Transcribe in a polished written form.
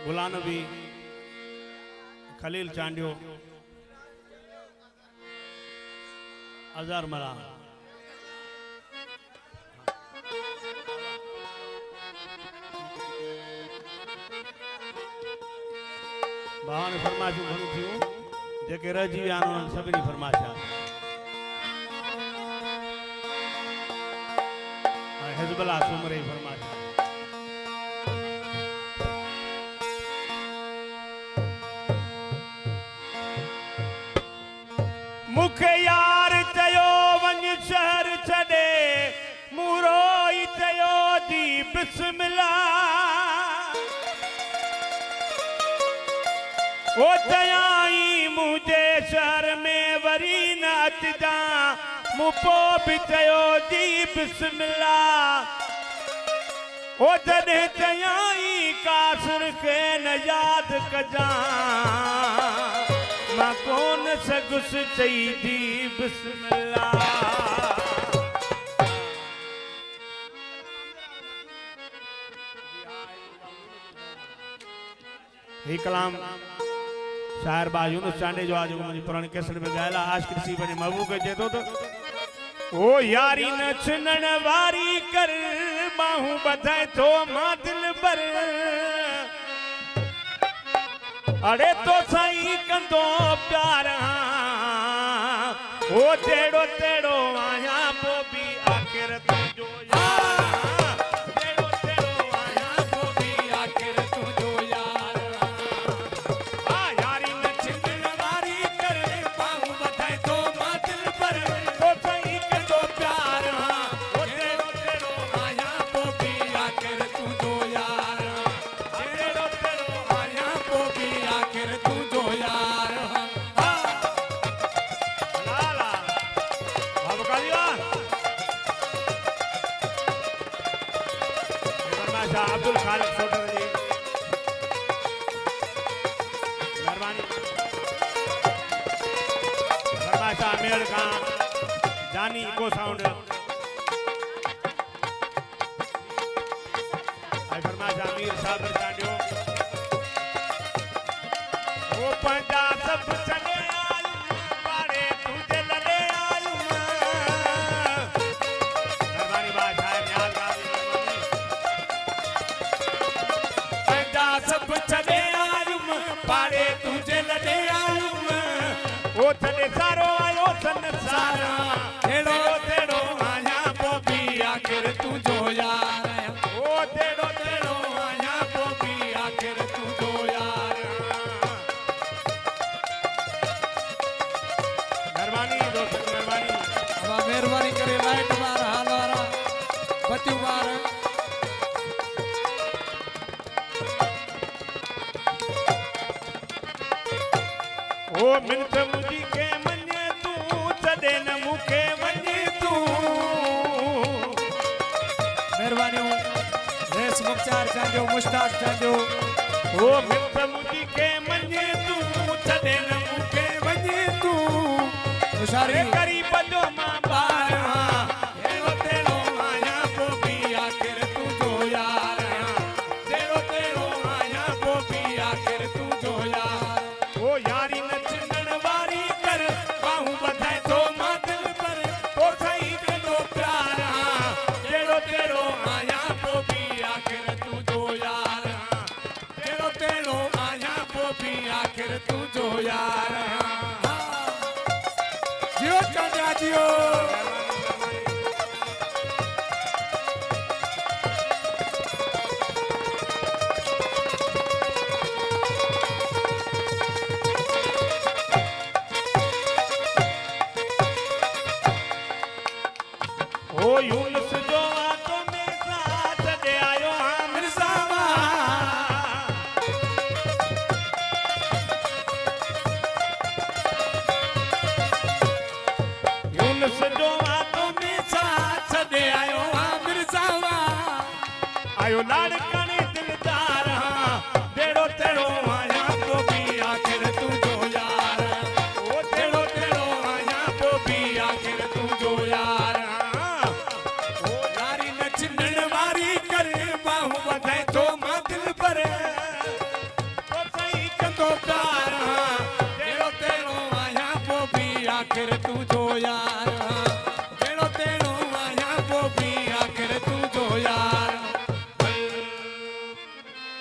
गुलाम नबी खलील चांडियो अजहर मला भावान फरमाशू घणू थियूं जेके रहिजी विया आहिनि सभिनी फरमाशा ऐं हिज़्बुल्लाह सुमरे फरमाशा मुखे यार चयो वञ शहर छॾे मूरो ई चयो जी बिस्मिल्लाह ओ चयाई मुझे शहर में वरी न अचजा मुपो भी चयो जी बिस्मिल्लाह ओ जॾहिं चयाई कासिर खे न यादि कजा मां कोन सघुसि चई जी बिस्मिल्लाह ही कलाम शायर बा यूनुस चांडे जो आज मुझे पुरानी कैसेट में गायला आशिक सी बने महबूब के जेतो तो ओ यारी न छिनण वारी कर बाहूं बधाए तो मां दिल भर अड़े तो सही कंदो प्यार ओ तेड़ो तेड़ो आया पो भी आखिर तुझो अब्दुल खालिक सोटर जी मेहरबानी फरमाशा मेड़ का जानी इको साउंड आई फरमाशा मीर साबर चांडियो वो पंजा सब चले आयु पाड़े तुझे लड़े आयु मेहरबानी बात है न्याज का सब चले आयुम पाड़े तुझे लड़े आयुम ओ थने सारो आयो संसार तेड़ो तेड़ो आया पोपी आखिर तुझो यार ओ तेड़ो तेड़ो आया पोपी आखिर तुझो यार मेहरबानी दोस्त मेहरबानी अब मेहरबानी करे लाइट मार हाल वाला बत्ती मार ओ मिनट मुझी के मने तू छदे न मुखे वने तू मेहरबानी रेस मुख्तार चांडियो मुश्ताक चांडियो ओ मिनट मुझी के मने तू छदे न मुखे वने तू मुशारी गरीब जो मां बार हेलो तेरो आया पोपी आखिर तुझो यार तेरो तेरो आया पोपी आखिर तुझो यार ओ यारी आखिर तुझो यार जियो चांडिया जियो ओ यूनुस जो आंखों में साथ दे आयो हाँ मिर्ज़ावा यूनुस जो आंखों में साथ दे आयो हाँ मिर्ज़ावा आयो लाड़काने दिलदार हाँ तेड़ो तेड़ो आया तो भी आखिर तुझो यार ओ तेड़ो तेड़ो आया तो भी आखिर तुझो यार आखिर तू जो यार हाँ।